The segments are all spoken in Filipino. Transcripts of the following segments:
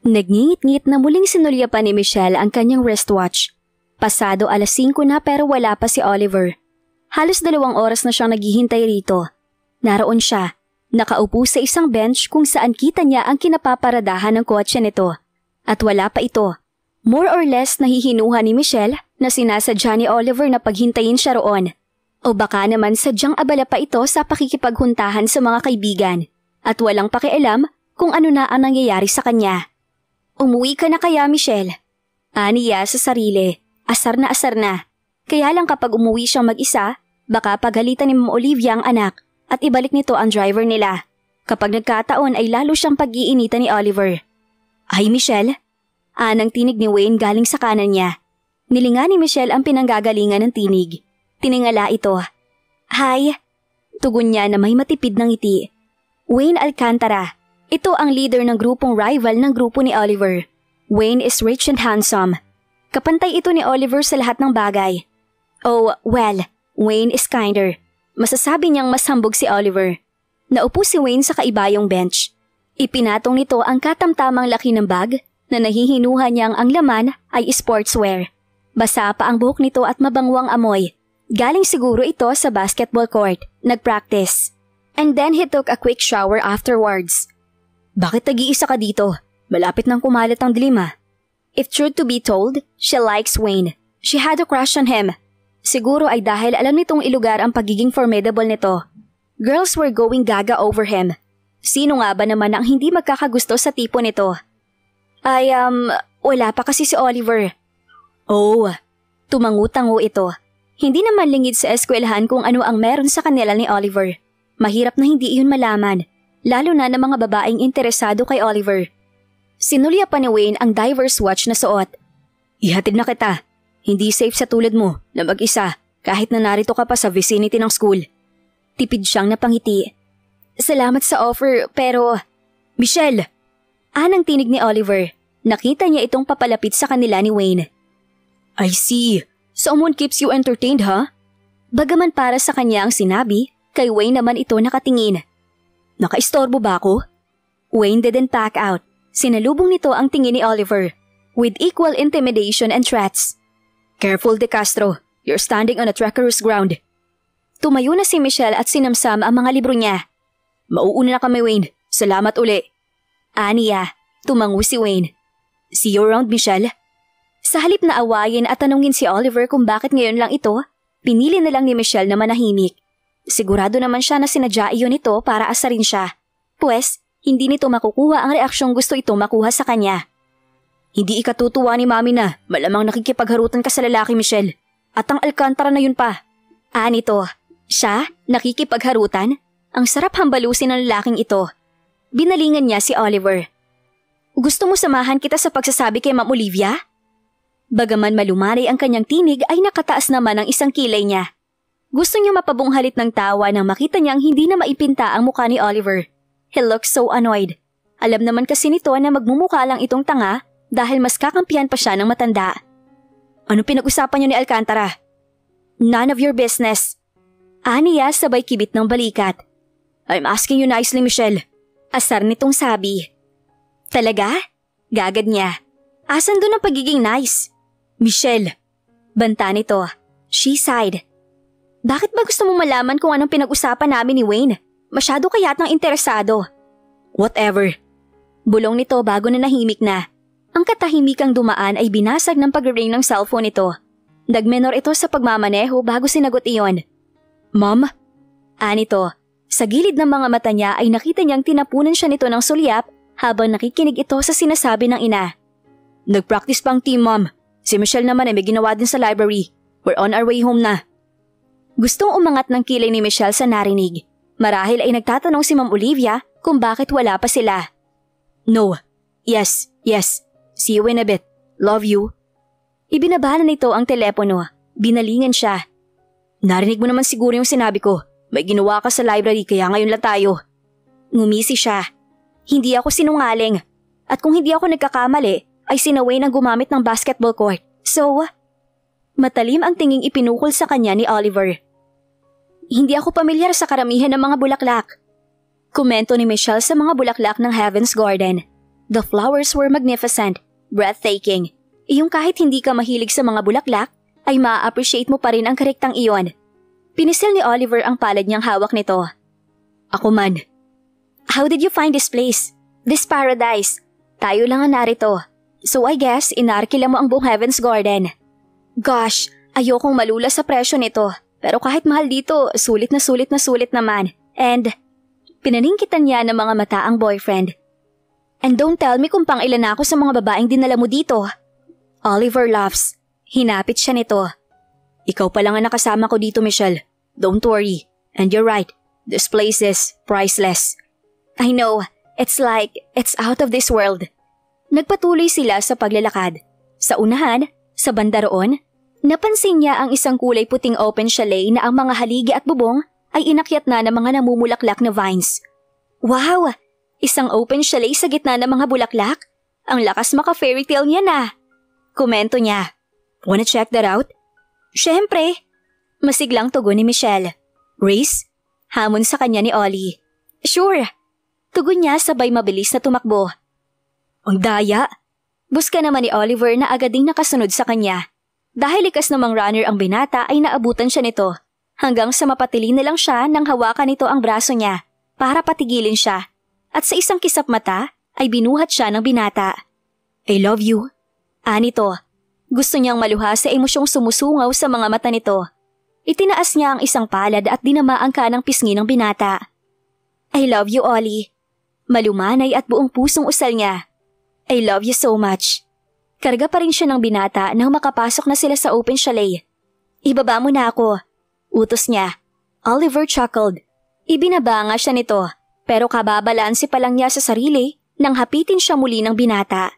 Nagngingit-ngit na muling sinulya pa ni Michelle ang kanyang wristwatch. Pasado 5:00 na pero wala pa si Oliver. Halos 2 oras na siyang naghihintay rito. Naroon siya, nakaupo sa isang bench kung saan kita niya ang kinapaparadahan ng kotse nito. At wala pa ito. More or less nahihinuha ni Michelle na sinasadya ni Oliver na paghintayin siya roon. O baka naman sadyang abala pa ito sa pakikipaghuntahan sa mga kaibigan at walang pakialam kung ano na ang nangyayari sa kanya. Umuwi ka na kaya, Michelle? Aniya sa sarili, asar na. Kaya lang kapag umuwi siyang mag-isa, baka pagalitan ni Ma'am Olivia ang anak at ibalik nito ang driver nila. Kapag nagkataon ay lalo siyang pag-iinitan ni Oliver. Ay, Michelle? Anang tinig ni Wayne galing sa kanan niya. Nilinga ni Michelle ang pinanggagalingan ng tinig. Tiningala ito. Hi! Tugon niya na may matipid ng ngiti. Wayne Alcantara. Ito ang leader ng grupong rival ng grupo ni Oliver. Wayne is rich and handsome. Kapantay ito ni Oliver sa lahat ng bagay. Oh, well, Wayne is kinder. Masasabi niyang mas hambog si Oliver. Naupo si Wayne sa kaibayong bench. Ipinatong nito ang katamtamang laki ng bag na nahihinuha niyang ang laman ay sportswear. Basa pa ang buhok nito at mabangwang amoy. Galing siguro ito sa basketball court, nagpractice. And then he took a quick shower afterwards. Bakit nag-iisa ka dito? Malapit nang kumalat ang dilim ah. If truth to be told, she likes Wayne. She had a crush on him. Siguro ay dahil alam nitong ilugar ang pagiging formidable nito. Girls were going gaga over him. Sino nga ba naman ang hindi magkakagusto sa tipo nito? Wala pa kasi si Oliver. Oh, tumangu-tango ito. Hindi naman lingid sa eskwelahan kung ano ang meron sa kanila ni Oliver. Mahirap na hindi iyon malaman. Lalo na ng mga babaeng interesado kay Oliver. Sinulya pa ni Wayne ang diver's watch na suot. Ihatid na kita. Hindi safe sa tulad mo na mag-isa kahit na narito ka pa sa vicinity ng school. Tipid siyang napangiti. Salamat sa offer pero… Michelle! Anang tinig ni Oliver. Nakita niya itong papalapit sa kanila ni Wayne. I see. Someone keeps you entertained, ha? Bagaman para sa kanya ang sinabi, kay Wayne naman ito nakatingin. Nakaistorbo ba ako? Wayne didn't back out. Sinalubong nito ang tingin ni Oliver, with equal intimidation and threats. Careful, De Castro. You're standing on a treacherous ground. Tumayo na si Michelle at sinamsam ang mga libro niya. Mauuna na kami, Wayne. Salamat uli. Aniya, tumango si Wayne. See you around, Michelle. Sa halip na awayin at tanungin si Oliver kung bakit ngayon lang ito, pinili na lang ni Michelle na manahimik. Sigurado naman siya na sinadya iyon ito para asarin siya. Pwes, hindi nito makukuha ang reaksyong gusto itong makuha sa kanya. Hindi ikatutuwa ni Mami na malamang nakikipagharutan ka sa lalaki, Michelle. At ang Alcantara na yun pa. Nito, siya? Nakikipagharutan? Ang sarap hambalusin ng lalaking ito. Binalingan niya si Oliver. Gusto mo samahan kita sa pagsasabi kay Ma'am Olivia? Bagaman malumanay ang kanyang tinig ay nakataas naman ang isang kilay niya. Gusto niya mapabunghalit ng tawa nang makita niyang hindi na maipinta ang mukha ni Oliver. He looked so annoyed. Alam naman kasi nito na magmumukha lang itong tanga dahil mas kakampihan pa siya ng matanda. Ano pinag-usapan niyo ni Alcantara? None of your business. Aniya sabay kibit ng balikat. I'm asking you nicely, Michelle. Asar nitong sabi. Talaga? Gagad niya. Asan doon ang pagiging nice? Michelle. Banta nito. She sighed. Bakit ba gusto mo malaman kung anong pinag-usapan namin ni Wayne? Masyado ka yatang interesado. Whatever. Bulong nito bago na nahimik na. Ang katahimikang dumaan ay binasag ng pag-ring ng cellphone nito. Nagmenor ito sa pagmamaneho bago sinagot iyon. Mom? Anito. Sa gilid ng mga mata niya ay nakita niyang tinapunan siya nito ng sulyap habang nakikinig ito sa sinasabi ng ina. Nag-practice pang team, Mom. Si Michelle naman ay may ginawa din sa library. We're on our way home na. Gustong umangat ng kilay ni Michelle sa narinig. Marahil ay nagtatanong si Ma'am Olivia kung bakit wala pa sila. No. Yes. See you in a bit. Love you. Ibinabala nito ang telepono. Binalingan siya. Narinig mo naman siguro yung sinabi ko. May ginawa ka sa library kaya ngayon lang tayo. Ngumisi siya. Hindi ako sinungaling. At kung hindi ako nagkakamali, ay sinaway ng gumamit ng basketball court. So, matalim ang tinging ipinukol sa kanya ni Oliver. Hindi ako pamilyar sa karamihan ng mga bulaklak. Komento ni Michelle sa mga bulaklak ng Heaven's Garden. The flowers were magnificent, breathtaking. Iyong kahit hindi ka mahilig sa mga bulaklak, ay ma-appreciate mo pa rin ang karektang iyon. Pinisil ni Oliver ang palad niyang hawak nito. Ako man. How did you find this place? This paradise? Tayo lang ang narito. So I guess inarkila mo ang buong Heaven's Garden. Gosh, ayokong malula sa presyo nito. Pero kahit mahal dito, sulit na sulit na sulit naman. And pinaningkitan niya ng mga mata ang boyfriend. And don't tell me kung pang ilan na ako sa mga babaeng dinala mo dito. Oliver laughs. Hinapit siya nito. Ikaw pa lang ang nakasama ko dito, Michelle. Don't worry. And you're right. This place is priceless. I know. It's like it's out of this world. Nagpatuloy sila sa paglalakad. Sa unahan, sa banda roon, napansin niya ang isang kulay puting open chalet na ang mga haligi at bubong ay inakyat na ng mga namumulaklak na vines. Wow! Isang open chalet sa gitna ng mga bulaklak? Ang lakas maka-fairy tale niya na. Komento niya. Wanna check that out? Siyempre. Masiglang tugon ni Michelle. Race? Hamon sa kanya ni Ollie. Sure. Tugon niya sabay mabilis na tumakbo. Ang daya. Buska naman ni Oliver na agad ding nakasunod sa kanya. Dahil likas namang runner ang binata ay naabutan siya nito. Hanggang sa mapatili na lang siya nang hawakan nito ang braso niya para patigilin siya. At sa isang kisap mata ay binuhat siya ng binata. I love you. Anito. Gusto niyang maluha sa emosyong sumusungaw sa mga mata nito. Itinaas niya ang isang palad at dinamaan ka ng pisngi ng binata. I love you, Ollie. Malumanay at buong pusong usal niya. I love you so much. Karga pa rin siya ng binata nang makapasok na sila sa open chalet. Ibaba mo na ako. Utos niya. Oliver chuckled. Ibinaba nga siya nito, pero kababalansi pa lang niya sa sarili nang hapitin siya muli ng binata.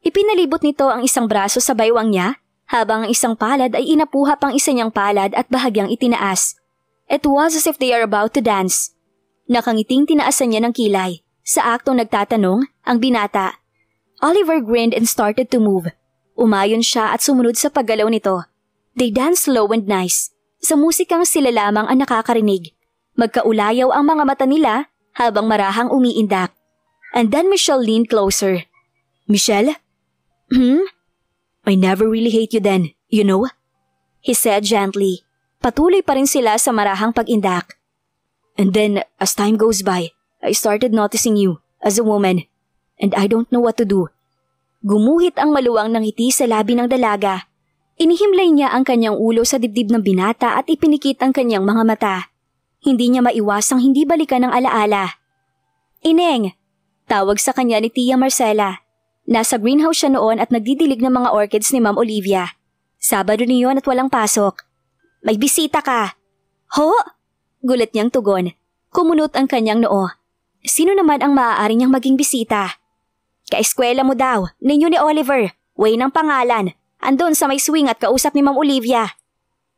Ipinalibot nito ang isang braso sa baywang niya, habang ang isang palad ay inapuha pang isa niyang palad at bahagyang itinaas. It was as if they are about to dance. Nakangiting tinaasan niya ng kilay. Sa aktong nagtatanong, ang binata. Oliver grinned and started to move. Umayon siya at sumunod sa paggalaw nito. They danced slow and nice. Sa musikang sila lamang ang nakakarinig. Magkaulayaw ang mga mata nila habang marahang umiindak. And then Michelle leaned closer. Michelle? I never really hate you then, you know? He said gently. Patuloy pa rin sila sa marahang pag-indak. And then, as time goes by, I started noticing you as a woman. And I don't know what to do. Gumuhit ang maluwang ng ngiti sa labi ng dalaga. Inihimlay niya ang kanyang ulo sa dibdib ng binata at ipinikit ang kanyang mga mata. Hindi niya maiwasang hindi balikan ng alaala. Ineng! Tawag sa kanya ni Tia Marcela. Nasa greenhouse siya noon at nagdidilig ng mga orchids ni Ma'am Olivia. Sabado niyon at walang pasok. May bisita ka. Ho? Gulat niyang tugon. Kumunot ang kanyang noo. Sino naman ang maaari niyang maging bisita? Kaeskwela mo daw, ninyo ni Oliver. Wayne ang pangalan. Andun sa may swing at kausap ni Ma'am Olivia.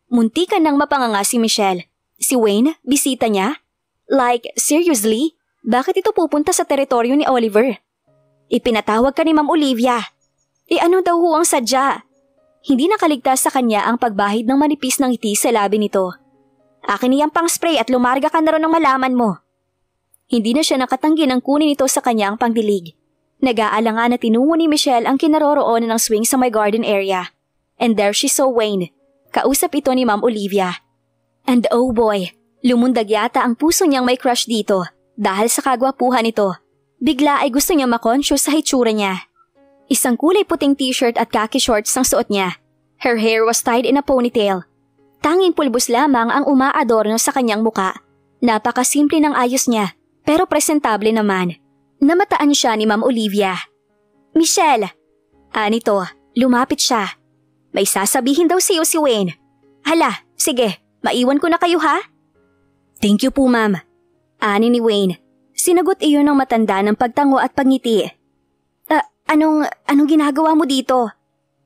Muntikan nang mapanganga si Michelle. Si Wayne, bisita niya? Like, seriously? Bakit ito pupunta sa teritoryo ni Oliver? Ipinatawag ka ni Ma'am Olivia. Ano daw ho ang sadya? Hindi nakaligtas sa kanya ang pagbahid ng manipis ng ngiti sa labi nito. Akin niyang pang-spray at lumarga ka na ron ng malaman mo. Hindi na siya nakatanggi ng kunin ito sa kanyang pangdilig. Nag-aalangan na tinungo ni Michelle ang kinaroroonan ng swing sa my garden area. And there she saw Wayne. Kausap ito ni Ma'am Olivia. And oh boy, lumundag yata ang puso niyang may crush dito dahil sa kagwapuhan nito. Bigla ay gusto niya makonscious sa hitsura niya. Isang kulay puting t-shirt at khaki shorts ang suot niya. Her hair was tied in a ponytail. Tanging pulbos lamang ang umaadorno sa kanyang muka. Napakasimple ng ayos niya, pero presentable naman. Namataan siya ni Ma'am Olivia. Michelle! Anito, lumapit siya. May sasabihin daw siyo si Wayne. Hala, sige, maiwan ko na kayo ha? Thank you po ma'am. Ani ni Wayne. Sinagot iyon ng matanda ng pagtango at pagngiti. Anong ginagawa mo dito?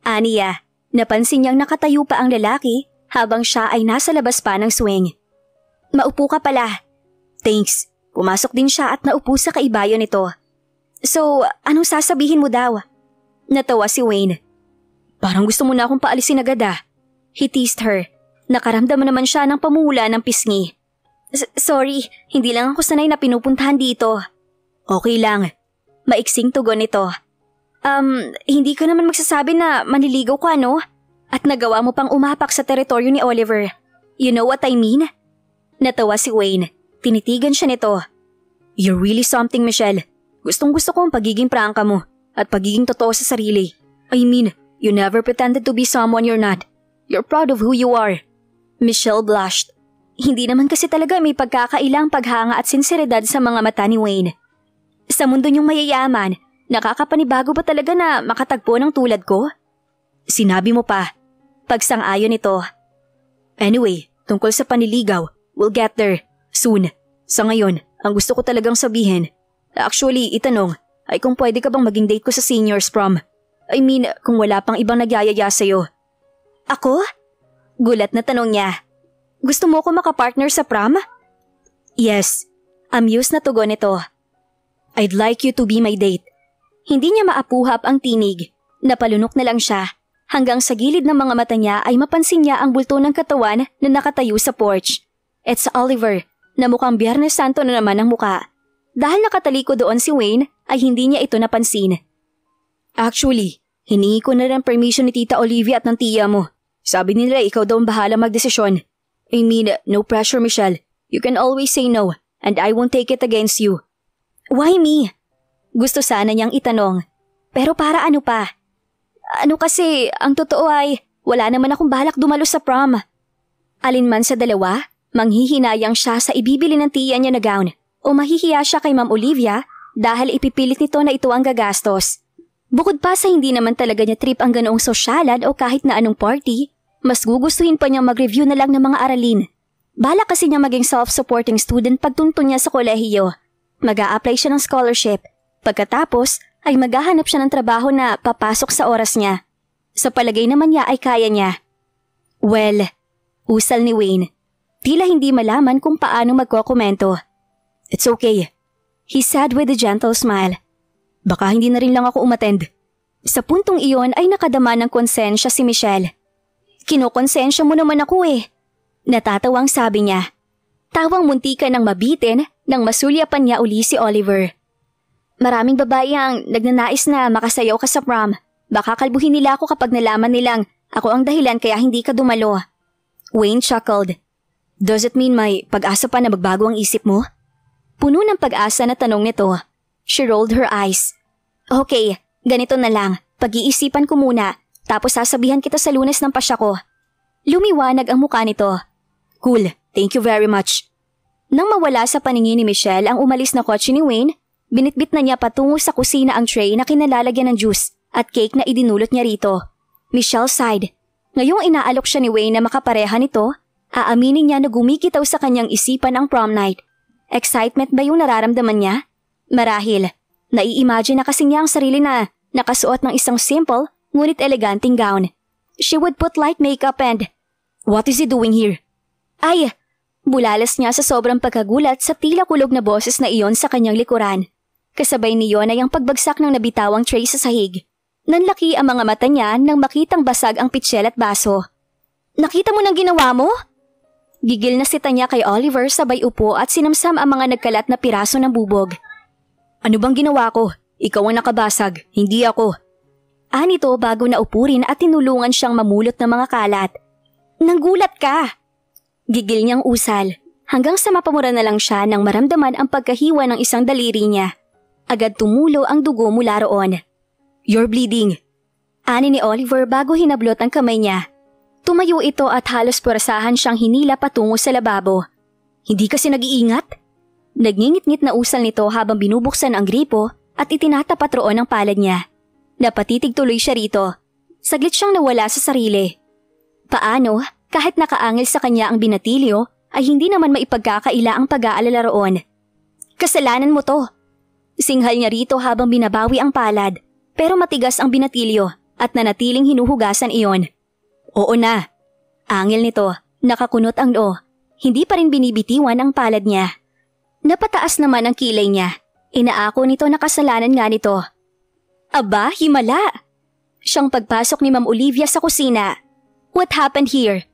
Aniya, napansin niyang nakatayo pa ang lalaki habang siya ay nasa labas pa ng swing. Maupo ka pala. Thanks. Pumasok din siya at naupo sa kaibayo nito. So, anong sasabihin mo daw? Natawa si Wayne. Parang gusto mo na akong paalisin agad ah. He teased her. Nakaramdam naman siya ng pamumula ng pisngi. Sorry, hindi lang ako sanay na pinupuntahan dito. Okay lang. Maiksing tugon nito. Hindi ka naman magsasabi na manliligaw ka, no? At nagawa mo pang umapak sa teritoryo ni Oliver. You know what I mean? Natawa si Wayne. Tinitigan siya nito. You're really something, Michelle. Gustong-gusto ko ang pagiging prangka mo at pagiging totoo sa sarili. I mean, you never pretended to be someone you're not. You're proud of who you are. Michelle blushed. Hindi naman kasi talaga may pagkakailang paghanga at sinseridad sa mga mata ni Wayne. Sa mundo niyong mayayaman, nakakapanibago ba talaga na makatagpo ng tulad ko? Sinabi mo pa. Pagsang-ayon nito. Anyway, tungkol sa panliligaw, we'll get there. Soon. Sa ngayon, ang gusto ko talagang sabihin. Actually, itanong, ay kung pwede ka bang maging date ko sa seniors prom? I mean, kung wala pang ibang nagyayaya sa'yo. Ako? Gulat na tanong niya. Gusto mo ko makapartner sa prom? Yes. Amused na tugon nito. I'd like you to be my date. Hindi niya maapuhap ang tinig. Napalunok na lang siya. Hanggang sa gilid ng mga mata niya ay mapansin niya ang bulto ng katawan na nakatayo sa porch. It's Oliver, na mukhang Biyernes Santo na naman ang muka. Dahil nakataliko doon si Wayne, ay hindi niya ito napansin. Actually, hiningi ko na rin permission ni Tita Olivia at ng tiya mo. Sabi nila ikaw daw ang bahala magdesisyon. I mean, no pressure, Michelle. You can always say no, and I won't take it against you. Why me? Gusto sana niyang itanong. Pero para ano pa? Ano kasi, ang totoo ay, wala naman akong balak dumalo sa prom. Alinman sa dalawa, manghihinayang siya sa ibibili ng tiya niya na gown o mahihiya siya kay Ma'am Olivia dahil ipipilit nito na ito ang gagastos. Bukod pa sa hindi naman talaga niya trip ang ganoong sosyalan o kahit na anong party, mas gugustuhin pa niyang mag-review na lang ng mga aralin. Bala kasi niya maging self-supporting student pagtunto niya sa kolehiyo. Mag-a-apply siya ng scholarship. Pagkatapos, ay maghahanap siya ng trabaho na papasok sa oras niya. Sa palagay naman niya ay kaya niya. Well, usal ni Wayne. Tila hindi malaman kung paano magkokomento. It's okay, he said with a gentle smile. Baka hindi na rin lang ako umattend. Sa puntong iyon ay nakadama ng konsensya si Michelle. Kinokonsensya mo naman ako eh. Natatawang sabi niya. Tawang muntika ng mabitin nang masulyapan niya uli si Oliver. Maraming babae ang nagnanais na makasayaw ka sa prom. Baka kalbuhin nila ako kapag nalaman nilang ako ang dahilan kaya hindi ka dumalo. Wayne chuckled. Does it mean may pag-asa pa na magbago ang isip mo? Puno ng pag-asa na tanong nito. She rolled her eyes. Okay, ganito na lang. Pag-iisipan ko muna. Tapos sasabihan kita sa Lunes ng pasya ko. Lumiwanag ang mukha nito. Cool, thank you very much. Nang mawala sa paningin ni Michelle ang umalis na kotse ni Wayne, binitbit na niya patungo sa kusina ang tray na kinalalagyan ng juice at cake na idinulot niya rito. Michelle sighed. Ngayong inaalok siya ni Wayne na makapareha nito, aaminin niya na gumikitaw sa kanyang isipan ang prom night. Excitement ba yung nararamdaman niya? Marahil, nai-imagine na kasi niya ang sarili na nakasuot ng isang simple ngunit eleganting gown. She would put light makeup and… What is he doing here? Ay! Bulalas niya sa sobrang pagkagulat sa tila kulog na boses na iyon sa kanyang likuran. Kasabay niyon ay ang pagbagsak ng nabitawang tray sa sahig. Nanlaki ang mga mata niya nang makitang basag ang pitsyel at baso. Nakita mo nang ginawa mo? Gigil na sita niya kay Oliver sabay upo at sinamsam ang mga nagkalat na piraso ng bubog. Ano bang ginawa ko? Ikaw ang nakabasag, hindi ako. Anito bago na upurin at tinulungan siyang mamulot ng mga kalat. Nanggulat ka! Gigil niyang usal, hanggang sa mapamura na lang siya nang maramdaman ang pagkahiwa ng isang daliri niya. Agad tumulo ang dugo mula roon. You're bleeding. Ani ni Oliver bago hinablot ang kamay niya. Tumayo ito at halos purasahan siyang hinila patungo sa lababo. Hindi kasi nag-iingat? Nagngingit-ngit na usal nito habang binubuksan ang gripo at itinatapat roon ang palad niya. Napatitig tuloy siya rito. Saglit siyang nawala sa sarili. Paano? Kahit nakaangil sa kanya ang binatilyo, ay hindi naman maipagkakaila ang pag-aalala roon. Kasalanan mo to. Singhal niya rito habang binabawi ang palad, pero matigas ang binatilyo at nanatiling hinuhugasan iyon. Oo na. Angil nito, nakakunot ang noo. Hindi pa rin binibitiwan ang palad niya. Napataas naman ang kilay niya. Inaako nito na kasalanan nga nito. Aba, himala! Siyang pagpasok ni Ma'am Olivia sa kusina. What happened here?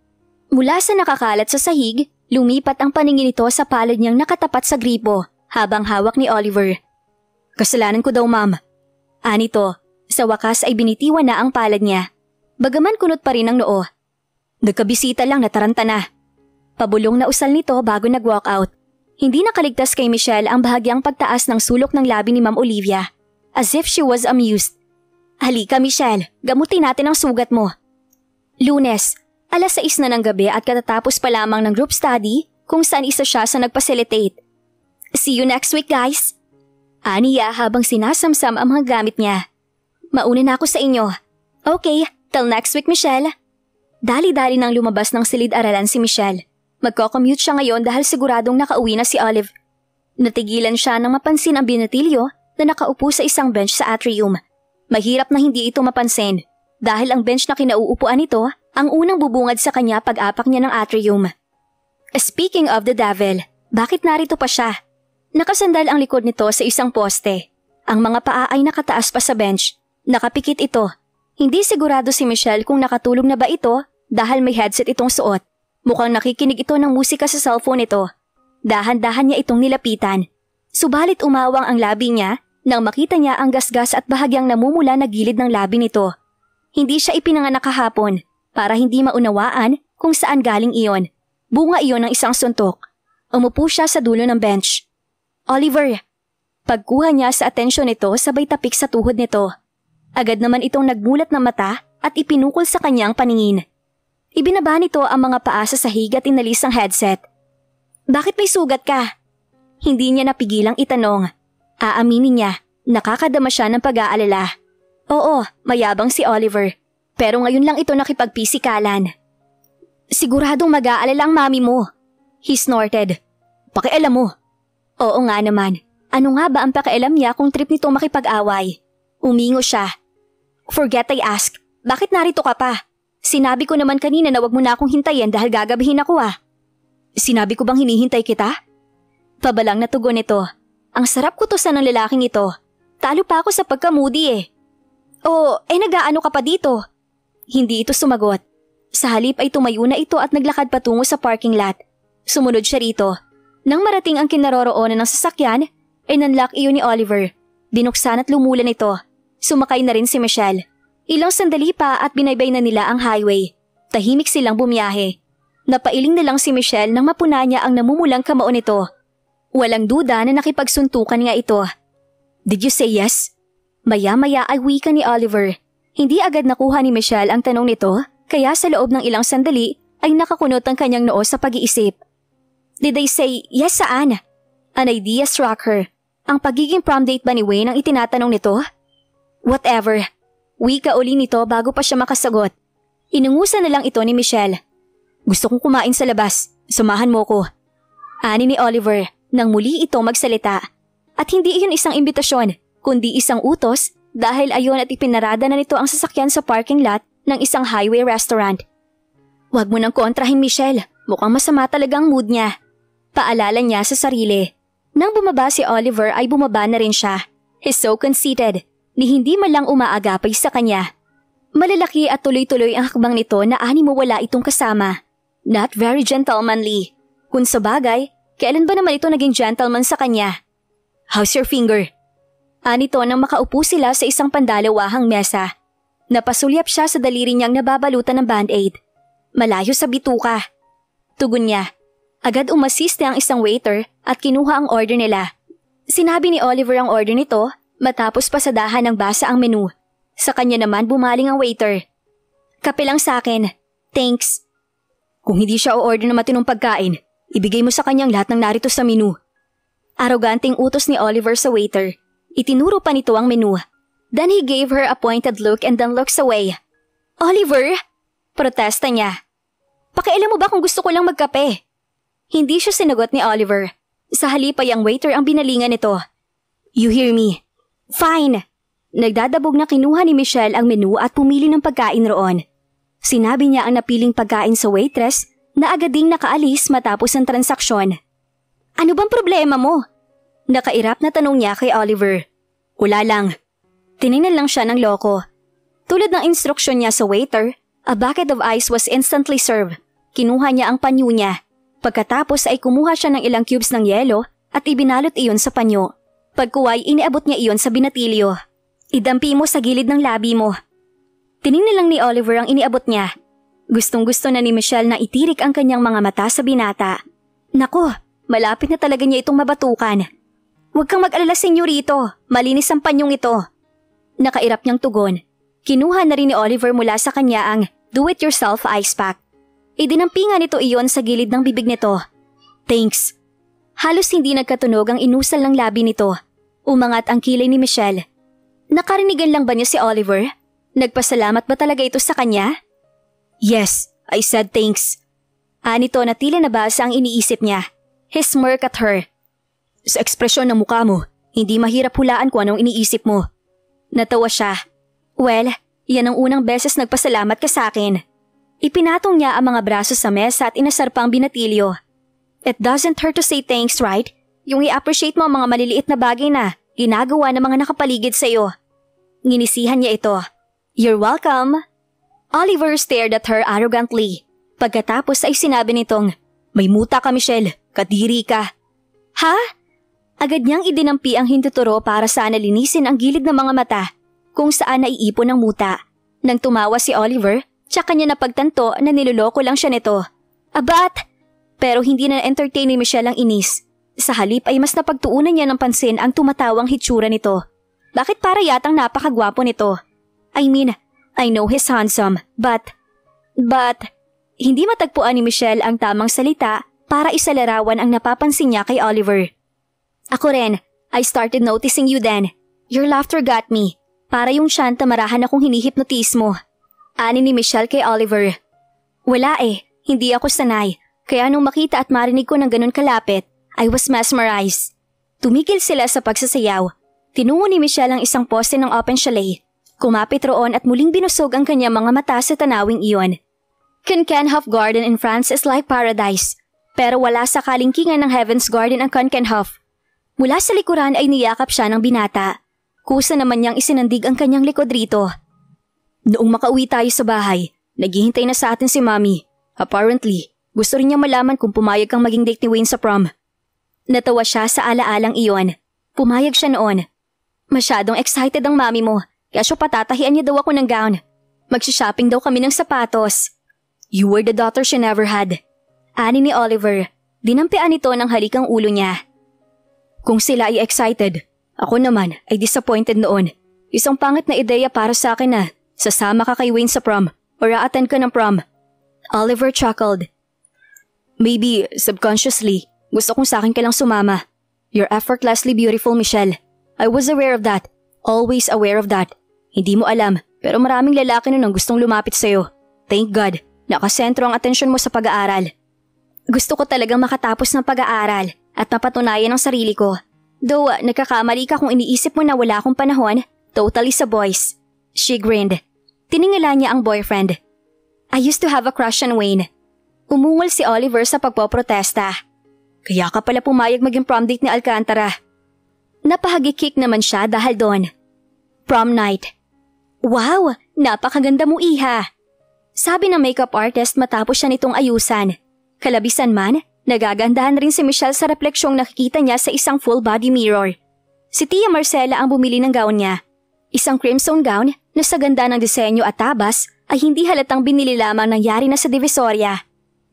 Mula sa nakakalat sa sahig, lumipat ang paningin nito sa palad niyang nakatapat sa gripo habang hawak ni Oliver. Kasalanan ko daw, ma'am. Anito, sa wakas ay binitiwan na ang palad niya. Bagaman kunot pa rin ang noo. Nagkabisita lang, nataranta na. Pabulong na usal nito bago nag-walk out. Hindi nakaligtas kay Michelle ang bahagyang pagtaas ng sulok ng labi ni Ma'am Olivia. As if she was amused. Halika Michelle, gamutin natin ang sugat mo. Lunes, 6:00 na ng gabi at katatapos pa lamang ng group study kung saan isa siya sa nag-facilitate. See you next week guys. Aniya habang sinasamsam ang mga gamit niya. Mauna na ako sa inyo. Okay, till next week Michelle. Dali-dali nang lumabas ng silid-aralan si Michelle. Magko-commute siya ngayon dahil siguradong nakauwi na si Olive. Natigilan siya nang mapansin ang binatilyo na nakaupo sa isang bench sa atrium. Mahirap na hindi ito mapansin dahil ang bench na kinauupuan nito ang unang bubungad sa kanya pag-apak niya ng atrium. Speaking of the devil, bakit narito pa siya? Nakasandal ang likod nito sa isang poste. Ang mga paa ay nakataas pa sa bench. Nakapikit ito. Hindi sigurado si Michelle kung nakatulog na ba ito dahil may headset itong suot. Mukhang nakikinig ito ng musika sa cellphone ito. Dahan-dahan niya itong nilapitan. Subalit umawang ang labi niya nang makita niya ang gasgas at bahagyang namumula na gilid ng labi nito. Hindi siya ipinanganak kahapon para hindi maunawaan kung saan galing iyon. Bunga iyon ng isang suntok. Umupo siya sa dulo ng bench. Oliver! Pagkuha niya sa atensyon nito sabay tapik sa tuhod nito. Agad naman itong nagmulat ng mata at ipinukol sa kanyang paningin. Ibinaba nito ang mga paa sa sahig at inalis ang headset. Bakit may sugat ka? Hindi niya napigilang itanong. Aaminin niya, nakakadama siya ng pag-aalala. Oo, mayabang si Oliver. Pero ngayon lang ito nakipagpisikalan. Siguradong mag-aalala ang mami mo. He snorted. Pakialam mo. Oo nga naman. Ano nga ba ang pakialam niya kung trip nito makipag-away? Umingo siya. Forget I asked. Bakit narito ka pa? Sinabi ko naman kanina na wag mo na akong hintayin dahil gagabihin ako Sinabi ko bang hinihintay kita? Pabalang na tugon nito. Ang sarap kutusan ng lalaking ito. Talo pa ako sa pagka-moody nag-aano ka pa dito? Hindi ito sumagot. Sa halip ay tumayo na ito at naglakad patungo sa parking lot. Sumunod siya rito. Nang marating ang kinaroroonan ng sasakyan, ay nanlock iyon ni Oliver. Binuksan at lumulan ito. Sumakay na rin si Michelle. Ilang sandali pa at binaybay na nila ang highway. Tahimik silang bumiyahe. Napailing na lang si Michelle nang mapuna niya ang namumulang kamao nito. Walang duda na nakipagsuntukan nga ito. Did you say yes? Maya-maya ay wika ni Oliver. Hindi agad nakuha ni Michelle ang tanong nito, kaya sa loob ng ilang sandali ay nakakunot ang kanyang noo sa pag-iisip. Did I say yes saan? An idea struck her. Ang pagiging prom date ba ni Wayne ang itinatanong nito? Whatever. Wika uli nito bago pa siya makasagot. Inungusan na lang ito ni Michelle. Gusto kong kumain sa labas. Samahan mo ko. Ani ni Oliver nang muli ito magsalita. At hindi iyon isang imbitasyon, kundi isang utos dahil ayon at ipinarada na nito ang sasakyan sa parking lot ng isang highway restaurant. Huwag mo nang kontrahin Michelle. Mukhang masama talaga ang mood niya. Paalala niya sa sarili. Nang bumaba si Oliver ay bumaba na rin siya. He's so conceited. Ni hindi man lang umaagapay sa kanya. Malalaki at tuloy-tuloy ang hakbang nito na animo wala itong kasama. Not very gentlemanly. Kung sa bagay, kailan ba naman ito naging gentleman sa kanya? How's your finger? Anito nang makaupo sila sa isang pandalawahang mesa. Napasulyap siya sa daliri niyang nababalutan ng band-aid. Malayo sa bituka. Tugon niya. Agad umasiste ang isang waiter at kinuha ang order nila. Sinabi ni Oliver ang order nito matapos pasadahan ng basa ang menu. Sa kanya naman bumaling ang waiter. Kape lang sa akin. Thanks. Kung hindi siya o-order na matinong pagkain, ibigay mo sa kanyang lahat ng narito sa menu. Aroganting utos ni Oliver sa waiter. Itinuro pa nito ang menu. Then he gave her a pointed look and then looks away. Oliver! Protesta niya. Pakialam mo ba kung gusto ko lang magkape? Hindi siya sinagot ni Oliver. Sa halip ay ang waiter ang binalingan nito. You hear me? Fine! Nagdadabog na kinuha ni Michelle ang menu at pumili ng pagkain roon. Sinabi niya ang napiling pagkain sa waitress na agad ding nakaalis matapos ang transaksyon. Ano bang problema mo? Nakairap na tanong niya kay Oliver. Wala lang. Tiningnan lang siya ng loko. Tulad ng instruksyon niya sa waiter, a bucket of ice was instantly served. Kinuha niya ang panyo niya. Pagkatapos ay kumuha siya ng ilang cubes ng yelo at ibinalot iyon sa panyo. Pagkuway, iniabot niya iyon sa binatilyo. Idampi mo sa gilid ng labi mo. Tiningnan lang ni Oliver ang iniabot niya. Gustong-gusto na ni Michelle na itirik ang kanyang mga mata sa binata. Naku, malapit na talaga niya itong mabatukan. Huwag kang mag-alala, senyorito. Malinis ang panyong ito. Nakairap niyang tugon. Kinuha na rin ni Oliver mula sa kanya ang do-it-yourself ice pack. Idinampingan nito iyon sa gilid ng bibig nito. Thanks. Halos hindi nagkatunog ang inusal ng labi nito. Umangat ang kilay ni Michelle. Nakarinigan lang ba niya si Oliver? Nagpasalamat ba talaga ito sa kanya? Yes, I said thanks. Anito na tila nabasa ang iniisip niya. He smirked at her. Sa ekspresyon ng mukha mo, hindi mahirap hulaan kung anong iniisip mo. Natawa siya. Well, yan ang unang beses nagpasalamat ka sa akin. Ipinatong niya ang mga braso sa mesa at inasar pa ang binatilyo. It doesn't hurt to say thanks, right? Yung i-appreciate mo ang mga maliliit na bagay na ginagawa ng mga nakapaligid sa iyo. Nginisihan niya ito. You're welcome. Oliver stared at her arrogantly. Pagkatapos ay sinabi nitong, may muta ka, Michelle. Kadiri ka. Ha? Agad niyang idinampi ang hinduturo para sana linisin ang gilid ng mga mata kung saan naiipon ang muta. Nang tumawa si Oliver, tsaka niya napagtanto na niloloko lang siya nito. Abat! Pero hindi na entertain ni Michelle ang inis. Sa halip ay mas napagtuunan niya ng pansin ang tumatawang hitsura nito. Bakit para yatang napakagwapo nito? I mean, I know he's handsome, but, hindi matagpuan ni Michelle ang tamang salita para isalarawan ang napapansin niya kay Oliver. Ako rin, I started noticing you then. Your laughter got me. Para yung syanta marahan akong hinihipnotis mo. Ani ni Michelle kay Oliver. Wala hindi ako sanay. Kaya nung makita at marinig ko ng ganun kalapit, I was mesmerized. Tumigil sila sa pagsasayaw. Tinungo ni Michelle ang isang poste ng open chalet. Kumapit roon at muling binusog ang kanyang mga mata sa tanawing iyon. Keukenhof Garden in France is like paradise. Pero wala sa kalingkingan ng Heaven's Garden ang Keukenhof. Mula sa likuran ay niyakap siya ng binata. Kusa naman niyang isinandig ang kanyang likod rito. Noong makauwi tayo sa bahay, naghihintay na sa atin si Mommy. Apparently, gusto rin niya malaman kung pumayag kang maging date ni Wayne sa prom. Natawa siya sa alaalang iyon. Pumayag siya noon. Masyadong excited ang mami mo, kaya siya patatahian niya daw ako ng gown. Magsha-shopping daw kami ng sapatos. You were the daughter she never had. Ani ni Oliver, dinampian ito ng halik ang ulo niya. Kung sila ay excited, ako naman ay disappointed noon. Isang pangit na ideya para sa akin na sasama ka kay Wayne sa prom or a-attend ka ng prom. Oliver chuckled. Maybe, subconsciously, gusto kong sa akin ka lang sumama. You're effortlessly beautiful, Michelle. I was aware of that. Always aware of that. Hindi mo alam, pero maraming lalaki nun ang gustong lumapit sa'yo. Thank God, nakasentro ang atensyon mo sa pag-aaral. Gusto ko talagang makatapos ng pag-aaral at mapatunayan ang sarili ko. Though, nagkakamali ka kung iniisip mo na wala akong panahon, totally sa boys. She grinned. Tiningala niya ang boyfriend. I used to have a crush on Wayne. Umungol si Oliver sa pagpoprotesta. Kaya ka pala pumayag maging prom date ni Alcantara. Napahagikik naman siya dahil doon. Prom night. Wow! Napakaganda mo, iha! Sabi ng makeup artist matapos siya nitong ayusan. Kalabisan man, nagagandahan rin si Michelle sa refleksyong nakikita niya sa isang full body mirror. Si Tia Marcela ang bumili ng gown niya. Isang crimson gown na sa ganda ng disenyo at tabas ay hindi halatang binili lamang nangyari na sa Divisoria.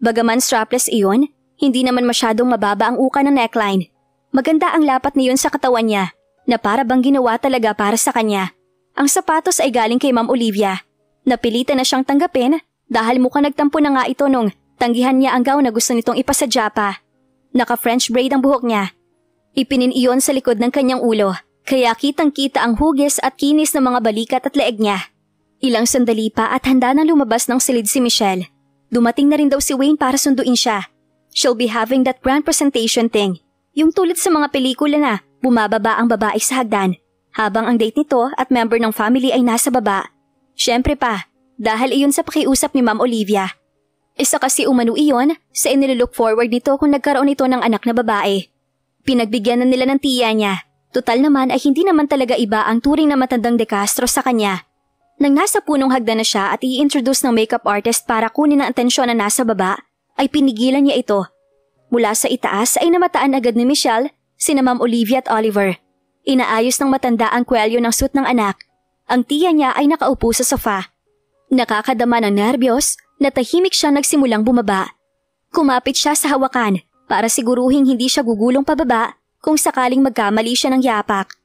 Bagaman strapless iyon, hindi naman masyadong mababa ang uka ng neckline. Maganda ang lapat niyon sa katawan niya, na para bang ginawa talaga para sa kanya. Ang sapatos ay galing kay Ma'am Olivia. Napilitan na siyang tanggapin dahil mukhang nagtampo na nga ito nung tanggihan niya ang gown na gusto nitong ipasadya pa. Naka-French braid ang buhok niya. Ipinin iyon sa likod ng kanyang ulo, kaya kitang-kita ang hugis at kinis ng mga balikat at leeg niya. Ilang sandali pa at handa nang lumabas ng silid si Michelle. Dumating na rin daw si Wayne para sunduin siya. She'll be having that grand presentation thing. Yung tulad sa mga pelikula na bumababa ang babae sa hagdan habang ang date nito at member ng family ay nasa baba. Siyempre pa, dahil iyon sa pakiusap ni Ma'am Olivia. Isa kasi umano iyon sa inilook forward nito kung nagkaroon ito ng anak na babae. Pinagbigyan na nila ng tiya niya. Total naman ay hindi naman talaga iba ang turing na matandang De Castro sa kanya. Nang nasa punong hagdan na siya at i-introduce ng makeup artist para kunin ang atensyon na nasa baba, ay pinigilan niya ito. Mula sa itaas ay namataan agad ni Michelle, sina Ma'am Olivia at Oliver. Inaayos ng matanda ang kwelyo ng suit ng anak. Ang tiya niya ay nakaupo sa sofa. Nakakadama ng nerbiyos na tahimik siya nagsimulang bumaba. Kumapit siya sa hawakan para siguruhing hindi siya gugulong pababa kung sakaling magkamali siya ng yapak.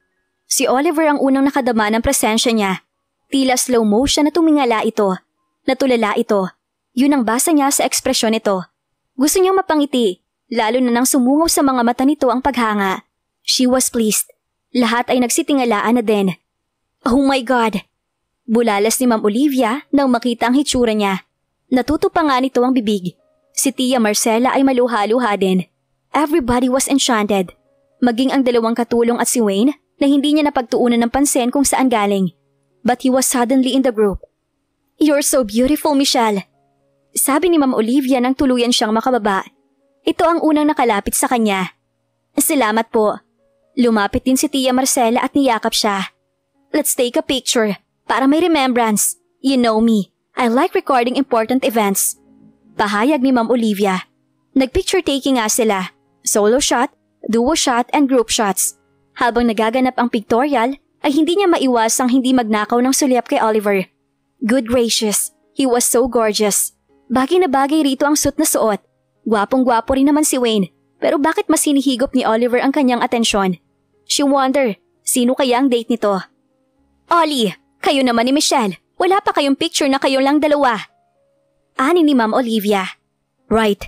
Si Oliver ang unang nakadama ng presensya niya. Tila slow motion na tumingala ito. Natulala ito. Yun ang basa niya sa ekspresyon nito. Gusto niyang mapangiti, lalo na nang sumungaw sa mga mata nito ang paghanga. She was pleased. Lahat ay nagsitingalaan na din. Oh my God! Bulalas ni Ma'am Olivia nang makita ang hitsura niya. Natuto pa nga nito ang bibig. Si Tia Marcela ay maluha-luha din. Everybody was enchanted. Maging ang dalawang katulong at si Wayne na hindi niya napagtuunan ng pansin kung saan galing. But he was suddenly in the group. "You're so beautiful, Michelle," sabi ni Ma'am Olivia nang tuluyan siyang makababa. Ito ang unang nakalapit sa kanya. "Salamat po." Lumapit din si Tia Marcela at niyakap siya. "Let's take a picture para may remembrance. You know me, I like recording important events." Pahayag ni Ma'am Olivia. Nagpicture taking nga sila. Solo shot, duo shot and group shots. Habang nagaganap ang pictorial, ay hindi niya maiwasang hindi magnakaw ng sulyap kay Oliver. Good gracious, he was so gorgeous. Bagay na bagay rito ang suit na suot. Gwapong-gwapo rin naman si Wayne, pero bakit mas hinihigop ni Oliver ang kanyang atensyon? She wondered, sino kaya ang date nito? "Ollie, kayo naman ni Michelle. Wala pa kayong picture na kayong lang dalawa." Ani ni Ma'am Olivia. "Right,"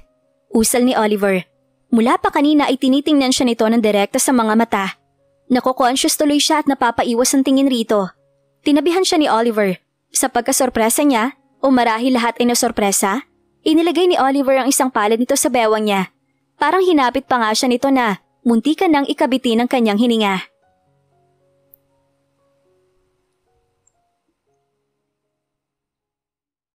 usal ni Oliver. Mula pa kanina ay tinitingnan siya nito ng direkta sa mga mata. Nako-conscious tuloy siya at napapaiwas ang tingin rito. Tinabihan siya ni Oliver. Sa pagkasorpresa niya, o marahil lahat ay nasorpresa, inilagay ni Oliver ang isang palad nito sa bewang niya. Parang hinapit pa nga siya nito na muntikan nang ikabiti ng kanyang hininga.